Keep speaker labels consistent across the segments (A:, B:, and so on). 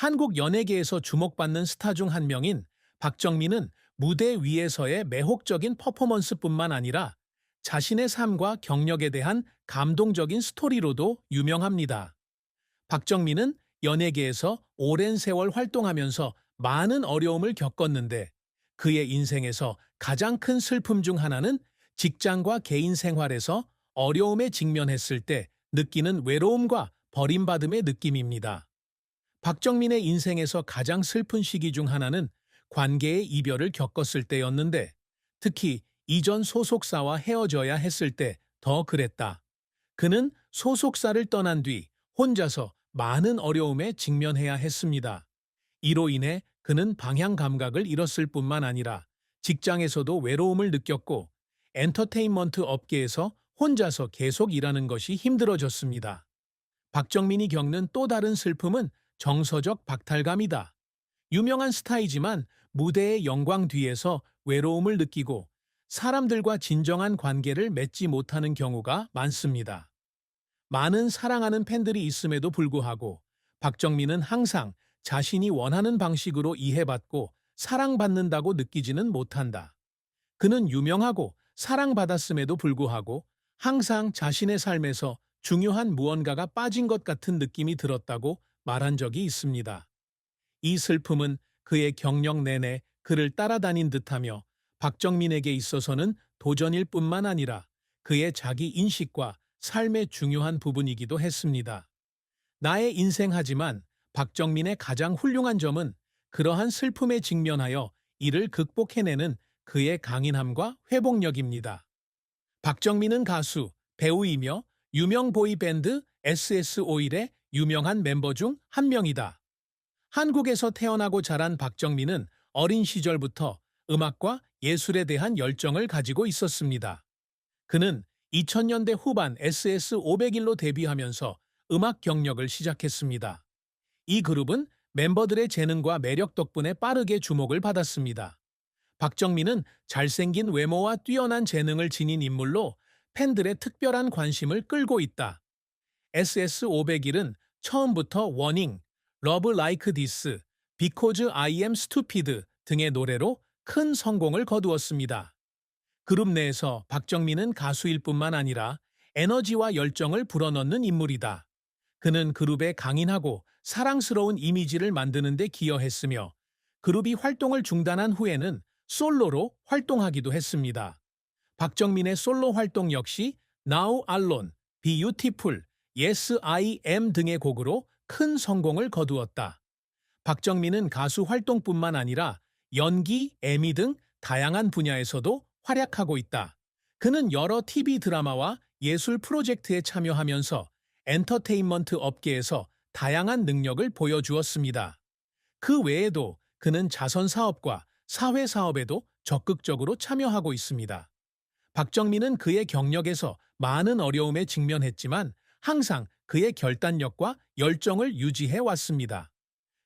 A: 한국 연예계에서 주목받는 스타 중 한 명인 박정민은 무대 위에서의 매혹적인 퍼포먼스뿐만 아니라 자신의 삶과 경력에 대한 감동적인 스토리로도 유명합니다. 박정민은 연예계에서 오랜 세월 활동하면서 많은 어려움을 겪었는데 그의 인생에서 가장 큰 슬픔 중 하나는 직장과 개인 생활에서 어려움에 직면했을 때 느끼는 외로움과 버림받음의 느낌입니다. 박정민의 인생에서 가장 슬픈 시기 중 하나는 관계의 이별을 겪었을 때였는데 특히 이전 소속사와 헤어져야 했을 때 더 그랬다. 그는 소속사를 떠난 뒤 혼자서 많은 어려움에 직면해야 했습니다. 이로 인해 그는 방향 감각을 잃었을 뿐만 아니라 직장에서도 외로움을 느꼈고 엔터테인먼트 업계에서 혼자서 계속 일하는 것이 힘들어졌습니다. 박정민이 겪는 또 다른 슬픔은 정서적 박탈감이다. 유명한 스타이지만 무대의 영광 뒤에서 외로움을 느끼고 사람들과 진정한 관계를 맺지 못하는 경우가 많습니다. 많은 사랑하는 팬들이 있음에도 불구하고 박정민은 항상 자신이 원하는 방식으로 이해받고 사랑받는다고 느끼지는 못한다. 그는 유명하고 사랑받았음에도 불구하고 항상 자신의 삶에서 중요한 무언가가 빠진 것 같은 느낌이 들었다고 말한 적이 있습니다. 이 슬픔은 그의 경력 내내 그를 따라다닌 듯하며 박정민에게 있어서는 도전일 뿐만 아니라 그의 자기 인식과 삶의 중요한 부분이기도 했습니다. 나의 인생하지만 박정민의 가장 훌륭한 점은 그러한 슬픔에 직면하여 이를 극복해내는 그의 강인함과 회복력입니다. 박정민은 가수, 배우이며 유명 보이밴드 SS5일의 유명한 멤버 중 한 명이다. 한국에서 태어나고 자란 박정민은 어린 시절부터 음악과 예술에 대한 열정을 가지고 있었습니다. 그는 2000년대 후반 SS501로 데뷔하면서 음악 경력을 시작했습니다. 이 그룹은 멤버들의 재능과 매력 덕분에 빠르게 주목을 받았습니다. 박정민은 잘생긴 외모와 뛰어난 재능을 지닌 인물로 팬들의 특별한 관심을 끌고 있다. SS501은 처음부터 워닝, Love Like This, Because I Am Stupid 등의 노래로 큰 성공을 거두었습니다. 그룹 내에서 박정민은 가수일 뿐만 아니라 에너지와 열정을 불어넣는 인물이다. 그는 그룹의 강인하고 사랑스러운 이미지를 만드는 데 기여했으며 그룹이 활동을 중단한 후에는 솔로로 활동하기도 했습니다. 박정민의 솔로 활동 역시 Now Alone, Beautiful, Yes I Am 등의 곡으로 큰 성공을 거두었다. 박정민은 가수 활동뿐만 아니라 연기, 애미 등 다양한 분야에서도 활약하고 있다. 그는 여러 TV 드라마와 예술 프로젝트에 참여하면서 엔터테인먼트 업계에서 다양한 능력을 보여주었습니다. 그 외에도 그는 자선 사업과 사회 사업에도 적극적으로 참여하고 있습니다. 박정민은 그의 경력에서 많은 어려움에 직면했지만 항상 그의 결단력과 열정을 유지해 왔습니다.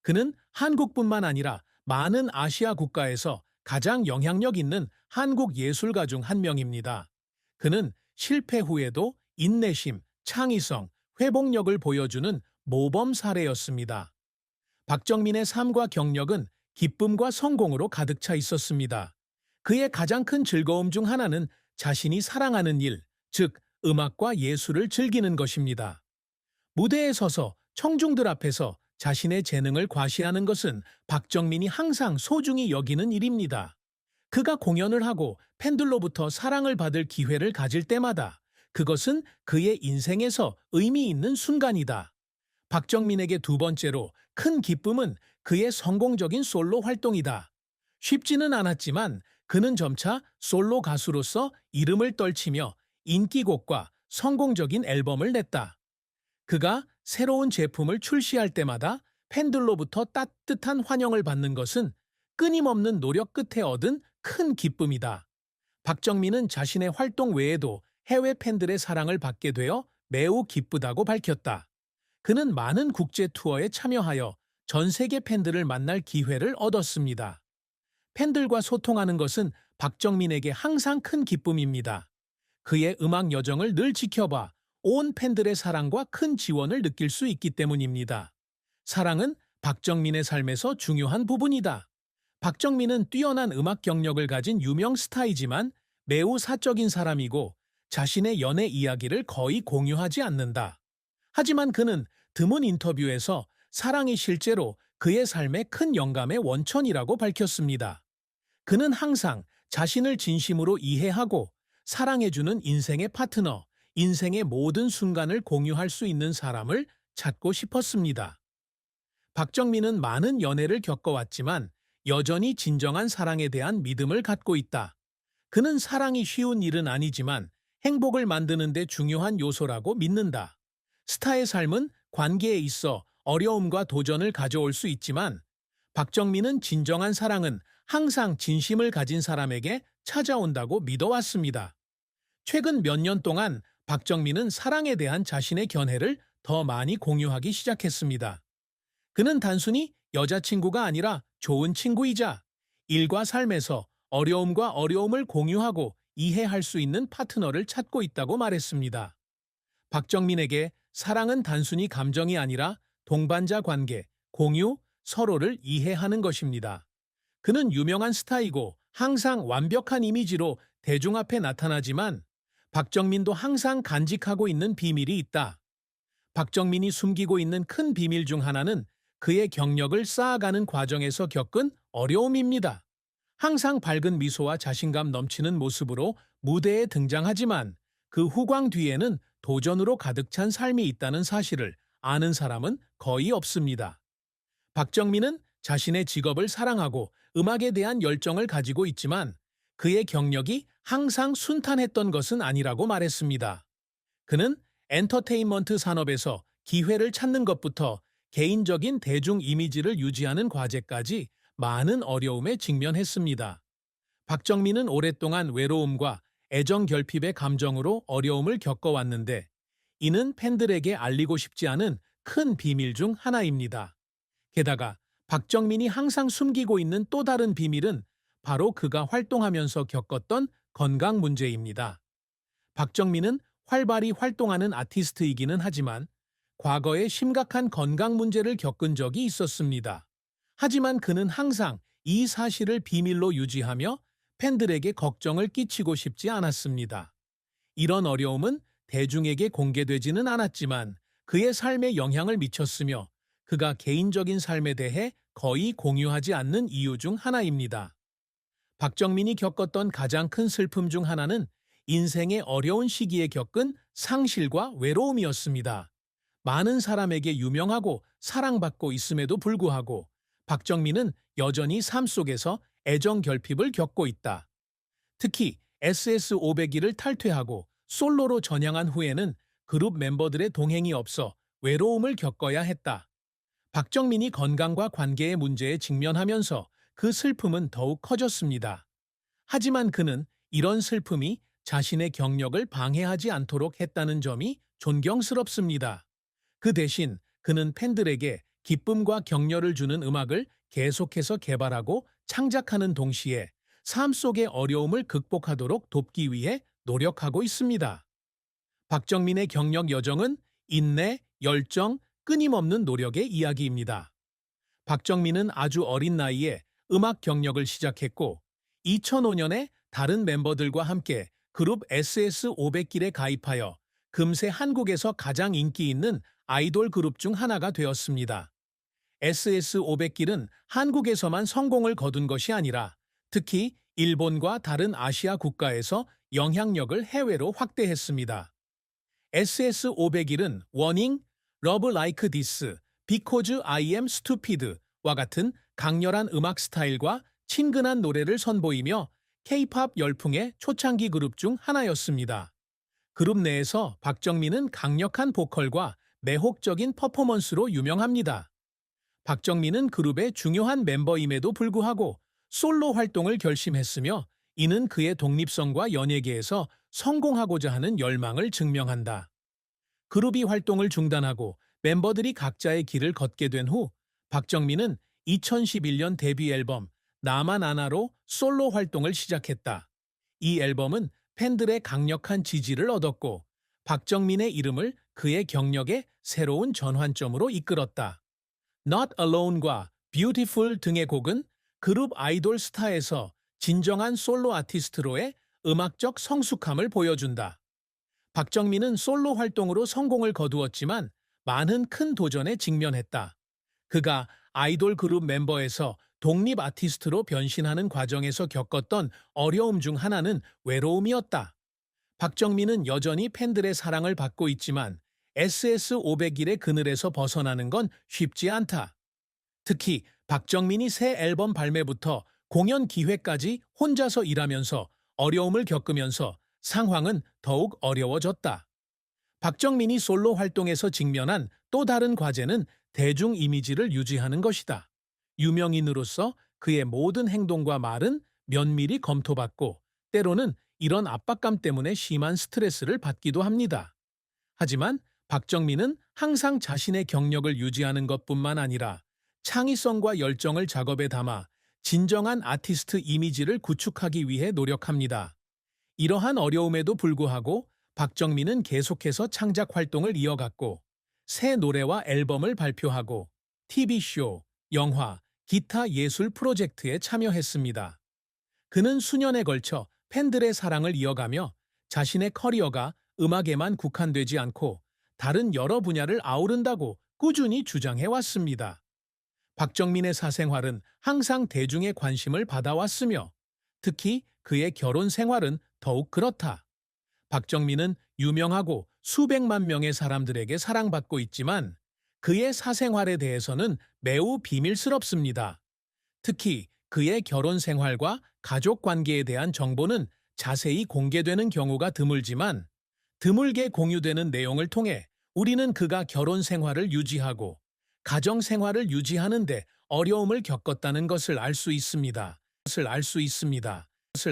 A: 그는 한국뿐만 아니라 많은 아시아 국가에서 가장 영향력 있는 한국 예술가 중 한 명입니다. 그는 실패 후에도 인내심, 창의성, 회복력을 보여주는 모범 사례였습니다. 박정민의 삶과 경력은 기쁨과 성공으로 가득 차 있었습니다. 그의 가장 큰 즐거움 중 하나는 자신이 사랑하는 일, 즉 음악과 예술을 즐기는 것입니다. 무대에 서서 청중들 앞에서 자신의 재능을 과시하는 것은 박정민이 항상 소중히 여기는 일입니다. 그가 공연을 하고 팬들로부터 사랑을 받을 기회를 가질 때마다 그것은 그의 인생에서 의미 있는 순간이다. 박정민에게 두 번째로 큰 기쁨은 그의 성공적인 솔로 활동이다. 쉽지는 않았지만 그는 점차 솔로 가수로서 이름을 떨치며 인기곡과 성공적인 앨범을 냈다. 그가 새로운 제품을 출시할 때마다 팬들로부터 따뜻한 환영을 받는 것은 끊임없는 노력 끝에 얻은 큰 기쁨이다. 박정민은 자신의 활동 외에도 해외 팬들의 사랑을 받게 되어 매우 기쁘다고 밝혔다. 그는 많은 국제 투어에 참여하여 전 세계 팬들을 만날 기회를 얻었습니다. 팬들과 소통하는 것은 박정민에게 항상 큰 기쁨입니다. 그의 음악 여정을 늘 지켜봐 온 팬들의 사랑과 큰 지원을 느낄 수 있기 때문입니다. 사랑은 박정민의 삶에서 중요한 부분이다. 박정민은 뛰어난 음악 경력을 가진 유명 스타이지만 매우 사적인 사람이고 자신의 연애 이야기를 거의 공유하지 않는다. 하지만 그는 드문 인터뷰에서 사랑이 실제로 그의 삶의 큰 영감의 원천이라고 밝혔습니다. 그는 항상 자신을 진심으로 이해하고 사랑해주는 인생의 파트너, 인생의 모든 순간을 공유할 수 있는 사람을 찾고 싶었습니다. 박정민은 많은 연애를 겪어왔지만 여전히 진정한 사랑에 대한 믿음을 갖고 있다. 그는 사랑이 쉬운 일은 아니지만 행복을 만드는 데 중요한 요소라고 믿는다. 스타의 삶은 관계에 있어 어려움과 도전을 가져올 수 있지만 박정민은 진정한 사랑은 항상 진심을 가진 사람에게 찾아온다고 믿어왔습니다. 최근 몇 년 동안 박정민은 사랑에 대한 자신의 견해를 더 많이 공유하기 시작했습니다. 그는 단순히 여자친구가 아니라 좋은 친구이자 일과 삶에서 어려움과 어려움을 공유하고 이해할 수 있는 파트너를 찾고 있다고 말했습니다. 박정민에게 사랑은 단순히 감정이 아니라 동반자 관계, 공유, 서로를 이해하는 것입니다. 그는 유명한 스타이고 항상 완벽한 이미지로 대중 앞에 나타나지만 박정민도 항상 간직하고 있는 비밀이 있다. 박정민이 숨기고 있는 큰 비밀 중 하나는 그의 경력을 쌓아가는 과정에서 겪은 어려움입니다. 항상 밝은 미소와 자신감 넘치는 모습으로 무대에 등장하지만 그 후광 뒤에는 도전으로 가득 찬 삶이 있다는 사실을 아는 사람은 거의 없습니다. 박정민은 자신의 직업을 사랑하고 음악에 대한 열정을 가지고 있지만 그의 경력이 항상 순탄했던 것은 아니라고 말했습니다. 그는 엔터테인먼트 산업에서 기회를 찾는 것부터 개인적인 대중 이미지를 유지하는 과제까지 많은 어려움에 직면했습니다. 박정민은 오랫동안 외로움과 애정 결핍의 감정으로 어려움을 겪어왔는데 이는 팬들에게 알리고 싶지 않은 큰 비밀 중 하나입니다. 게다가 박정민이 항상 숨기고 있는 또 다른 비밀은 바로 그가 활동하면서 겪었던 건강 문제입니다. 박정민은 활발히 활동하는 아티스트이기는 하지만 과거에 심각한 건강 문제를 겪은 적이 있었습니다. 하지만 그는 항상 이 사실을 비밀로 유지하며 팬들에게 걱정을 끼치고 싶지 않았습니다. 이런 어려움은 대중에게 공개되지는 않았지만 그의 삶에 영향을 미쳤으며 그가 개인적인 삶에 대해 거의 공유하지 않는 이유 중 하나입니다. 박정민이 겪었던 가장 큰 슬픔 중 하나는 인생의 어려운 시기에 겪은 상실과 외로움이었습니다. 많은 사람에게 유명하고 사랑받고 있음에도 불구하고 박정민은 여전히 삶 속에서 애정 결핍을 겪고 있다. 특히 SS501을 탈퇴하고 솔로로 전향한 후에는 그룹 멤버들의 동행이 없어 외로움을 겪어야 했다. 박정민이 건강과 관계의 문제에 직면하면서 그 슬픔은 더욱 커졌습니다. 하지만 그는 이런 슬픔이 자신의 경력을 방해하지 않도록 했다는 점이 존경스럽습니다. 그 대신 그는 팬들에게 기쁨과 격려를 주는 음악을 계속해서 개발하고 창작하는 동시에 삶 속의 어려움을 극복하도록 돕기 위해 노력하고 있습니다. 박정민의 경력 여정은 인내, 열정, 끊임없는 노력의 이야기입니다. 박정민은 아주 어린 나이에 음악 경력을 시작했고 2005년에 다른 멤버들과 함께 그룹 SS501에 가입하여 금세 한국에서 가장 인기 있는 아이돌 그룹 중 하나가 되었습니다. SS501은 한국에서만 성공을 거둔 것이 아니라 특히 일본과 다른 아시아 국가에서 영향력을 해외로 확대했습니다. SS501은 워닝, Love Like This, Because I Am Stupid와 같은 강렬한 음악 스타일과 친근한 노래를 선보이며 K-팝 열풍의 초창기 그룹 중 하나였습니다. 그룹 내에서 박정민은 강력한 보컬과 매혹적인 퍼포먼스로 유명합니다. 박정민은 그룹의 중요한 멤버임에도 불구하고 솔로 활동을 결심했으며 이는 그의 독립성과 연예계에서 성공하고자 하는 열망을 증명한다. 그룹이 활동을 중단하고 멤버들이 각자의 길을 걷게 된 후 박정민은 2011년 데뷔 앨범 나만 아나로 솔로 활동을 시작했다. 이 앨범은 팬들의 강력한 지지를 얻었고 박정민의 이름을 그의 경력의 새로운 전환점으로 이끌었다. Not Alone과 Beautiful 등의 곡은 그룹 아이돌 스타에서 진정한 솔로 아티스트로의 음악적 성숙함을 보여준다. 박정민은 솔로 활동으로 성공을 거두었지만 많은 큰 도전에 직면했다. 그가 아이돌 그룹 멤버에서 독립 아티스트로 변신하는 과정에서 겪었던 어려움 중 하나는 외로움이었다. 박정민은 여전히 팬들의 사랑을 받고 있지만 SS501의 그늘에서 벗어나는 건 쉽지 않다. 특히 박정민이 새 앨범 발매부터 공연 기획까지 혼자서 일하면서 어려움을 겪으면서 상황은 더욱 어려워졌다. 박정민이 솔로 활동에서 직면한 또 다른 과제는 대중 이미지를 유지하는 것이다. 유명인으로서 그의 모든 행동과 말은 면밀히 검토받고 때로는 이런 압박감 때문에 심한 스트레스를 받기도 합니다. 하지만 박정민은 항상 자신의 경력을 유지하는 것뿐만 아니라 창의성과 열정을 작업에 담아 진정한 아티스트 이미지를 구축하기 위해 노력합니다. 이러한 어려움에도 불구하고 박정민은 계속해서 창작 활동을 이어갔고 새 노래와 앨범을 발표하고 TV쇼, 영화, 기타 예술 프로젝트에 참여했습니다. 그는 수년에 걸쳐 팬들의 사랑을 이어가며 자신의 커리어가 음악에만 국한되지 않고 다른 여러 분야를 아우른다고 꾸준히 주장해왔습니다. 박정민의 사생활은 항상 대중의 관심을 받아왔으며 특히 그의 결혼 생활은 더욱 그렇다. 박정민은 유명하고 수백만 명의 사람들에게 사랑받고 있지만 그의 사생활에 대해서는 매우 비밀스럽습니다. 특히 그의 결혼 생활과 가족 관계에 대한 정보는 자세히 공개되는 경우가 드물지만 드물게 공유되는 내용을 통해 우리는 그가 결혼 생활을 유지하고 가정 생활을 유지하는 데 어려움을 겪었다는 것을 알 수 있습니다.